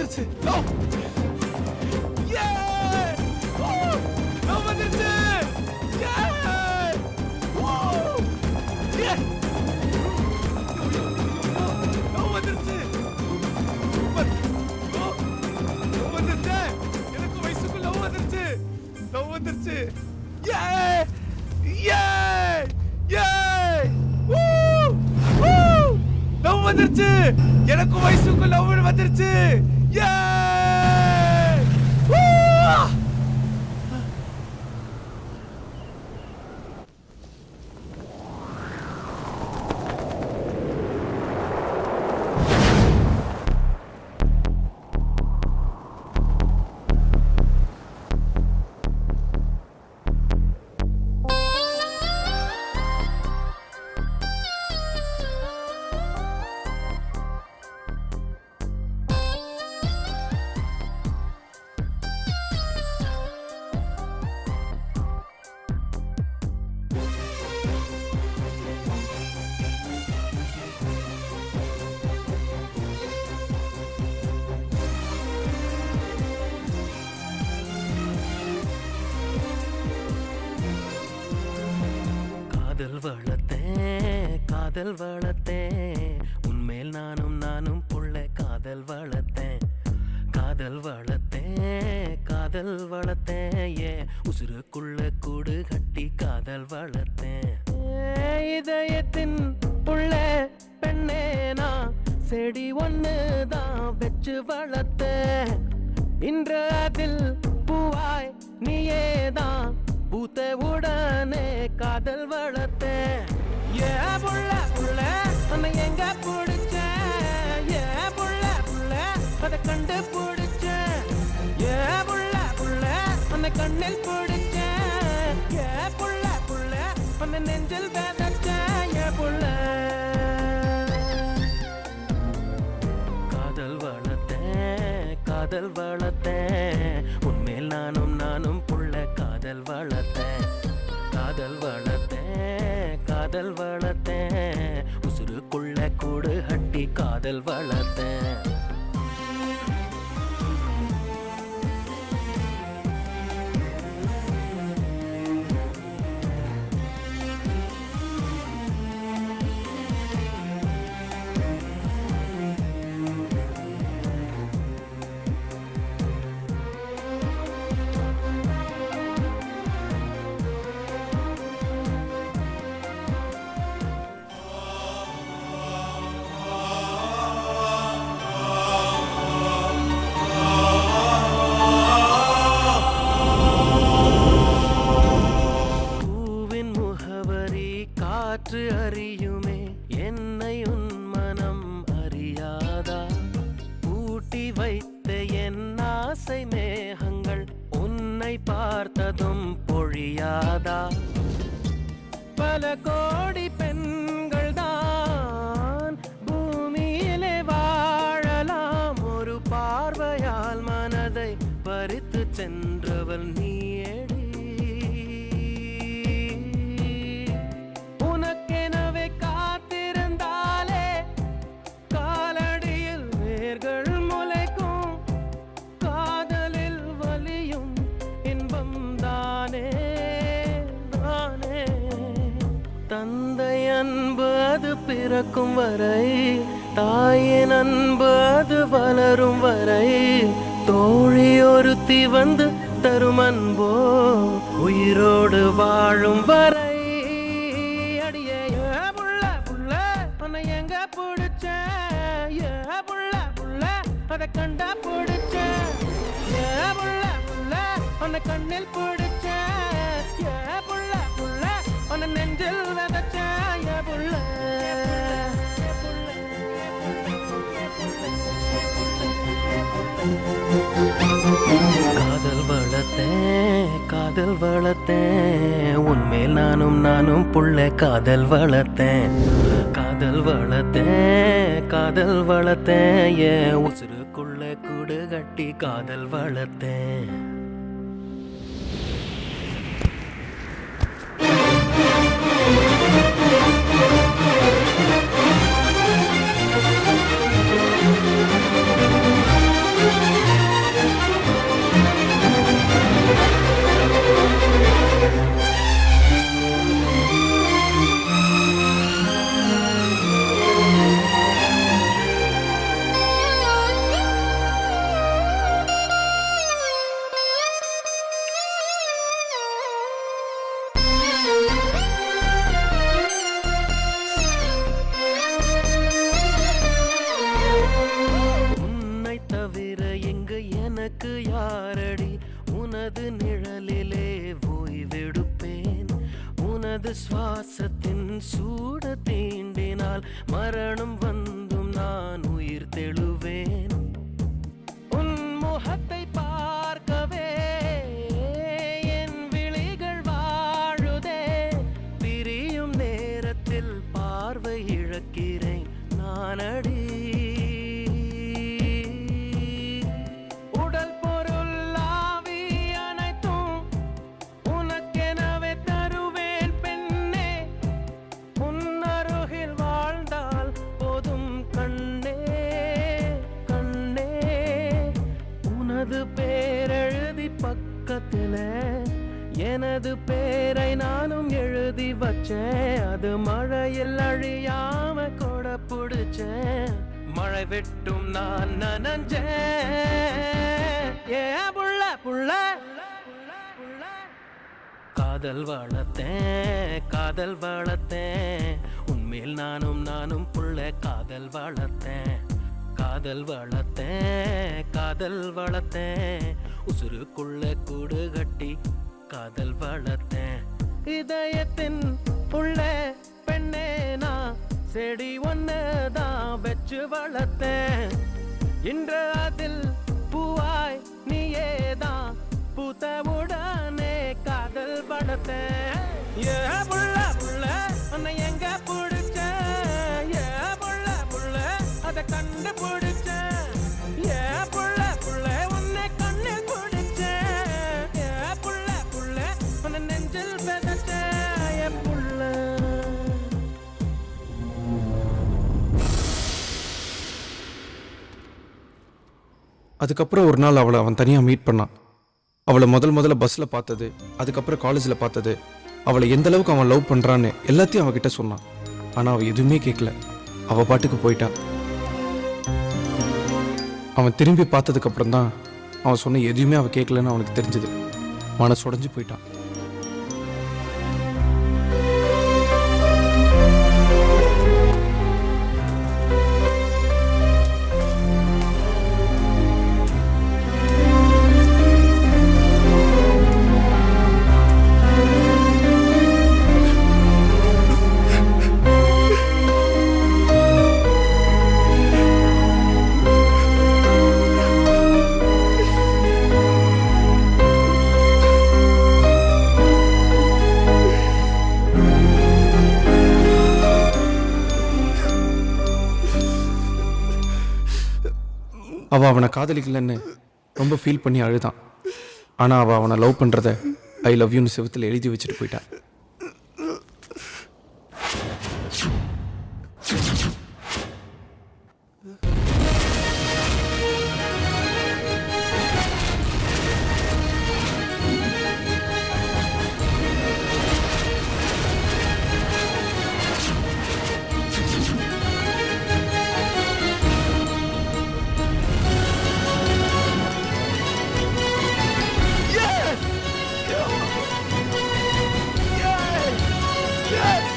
வந்துருச்சு. லவ் வந்துருச்சு. லவ் வந்துருச்சு. லவ் வந்துருச்சு. எனக்கு வயசுக்கு லவ் வந்துருச்சு. லவ் வந்துருச்சு. லவ் வந்துருச்சு. எனக்கு வயசுக்கு லவ் வந்துருச்சு. காதல் வளர்த்தேன் உன்மேல் நானும் புள்ள காதல் வளர்த்தேன் ஏன் உசுருக்குள்ள கூடு கட்டி காதல் வளர்த்தேன் இதயத்தின் புள்ள பெண்ணே நான் செடி ஒண்ணுதான் வச்சு வளர்த்தேன் இன்று அதில் பூவாய் நீயேதான் பூத்த உடனே காதல் வளர்த்தேன் புள்ள புள்ள உன்னை எங்க பிடிச்ச புள்ள புள்ள அதை கண்டு பிடிச்ச புள்ள புள்ள உன்னை கண்ணில் பிடிச்ச புள்ள புள்ள உன்னை நெஞ்சில் விதைச்ச புள்ள காதல் வளர்த்தேன் உன்மேல் நானும் புள்ள காதல் வளர்த்தேன் உசுருக்குள்ள கூடு ஹட்டி காதல் வளர்த்தேன் காற்று அறியுமே என்னை உன் மனம் அறியாதா பூட்டி வைத்த என் ஆசை மேகங்கள் உன்னை பார்த்ததும் பொழியாதா பல கோடி பெண்கள் தான் பூமியிலே வாழலாம் ஒரு பார்வையால் மனதை பறித்து சென்றவள் நீயேடி தந்தை அன்பு அது பிறக்கும் வரை தாயின் அன்பு அது வளரும் வரை தோழி ஒருத்தி வந்து தரும் அன்போ உயிரோடு வாழும் வரை அடியே புள்ள புள்ள உன்னை எங்க பிடிச்ச புள்ள புள்ள அதை கண்டா பிடிச்ச புள்ள புள்ள உன்னை கண்ணில் பிடிச்ச புள்ள புள்ள உன்னை நெஞ்சில் விதைச்ச புள்ள காதல் வளர்த்தேன் உன்மேல் நானும் புள்ள காதல் வளர்த்தேன் ஏன் உசுருக்குள்ள கூடு கட்டி காதல் வளர்த்தேன் எனக்கு யாரடி உனது நிழலிலே ஓய்வெடுப்பேன் உனது சுவாசத்தின் சூட தீண்டினால் மரணம் வந்தும் நான் உயிர் தெழுவேன் உன் முகத்தை பார்க்கவே என் விழிகள் வாழுதே பிரியும் நேரத்தில் பார்வை இழக்கிறேன் நானடி உடல் பொருள் ஆவி அனைத்தும் உனக்கெனவே தருவேன் பெண்ணே உன் அருகில் வாழ்ந்தால் போதும் கண்ணே கண்ணே உனது பேரெழுதி பக்கத்துல எனது பேரை நானும் எழுதி வச்சேன் அது மழையில் அழியாம கொட புடிச்சேன் மழை வெட்டும் நான் நனஞ்சேன் ஏ புள்ள புள்ள காதல் வளர்த்தேன் உன்மேல் நானும் புள்ள காதல் வளர்த்தேன் உசுருக்குள்ள கூடு கட்டி காதல் வளர்த்தேன் இதயத்தின் உள்ள பெண்ணே நான் செடி ஒன்னுதான் வச்சு வளர்த்தேன் இன்று அதில் பூவாய் நீயேதான் பூத்தவுடனே காதல் வளர்த்தேன் ஏ புள்ள புள்ள உன்னை எங்க பிடிச்ச ஏ புள்ள புள்ள அதை கண்டுபிடிச்சேன் ஏ புள்ள புள்ள உன்னை கண்ணு பிடிச்சேன் ஏ புள்ள புள்ள உன்னை நெஞ்சில் விதைச்சேன் ஏ புள்ள அதுக்கப்புறம் ஒரு நாள் அவன் தனியாக மீட் பண்ணான். அவளை முதல்ல பஸ்ஸில் பார்த்தது, அதுக்கப்புறம் காலேஜில் பார்த்தது, அவளை எந்த அளவுக்கு அவன் லவ் பண்ணுறான்னு எல்லாத்தையும் அவகிட்ட சொன்னான். ஆனால் அவள் எதுவுமே கேட்கல, அவள் பாட்டுக்கு போயிட்டான். அவன் திரும்பி பார்த்ததுக்கப்புறம் தான் அவன் சொன்ன எதுவுமே அவள் கேட்கலன்னு அவனுக்கு தெரிஞ்சுது. மனசு உடைஞ்சு போயிட்டான். அவள் அவனை காதலிக்கலன்னு ரொம்ப ஃபீல் பண்ணி அழுதான். ஆனால் அவள் அவனை லவ் பண்ணுறத ஐ லவ் யூன்னு செவத்தில் எழுதி வச்சுட்டு போயிட்டான். Yes!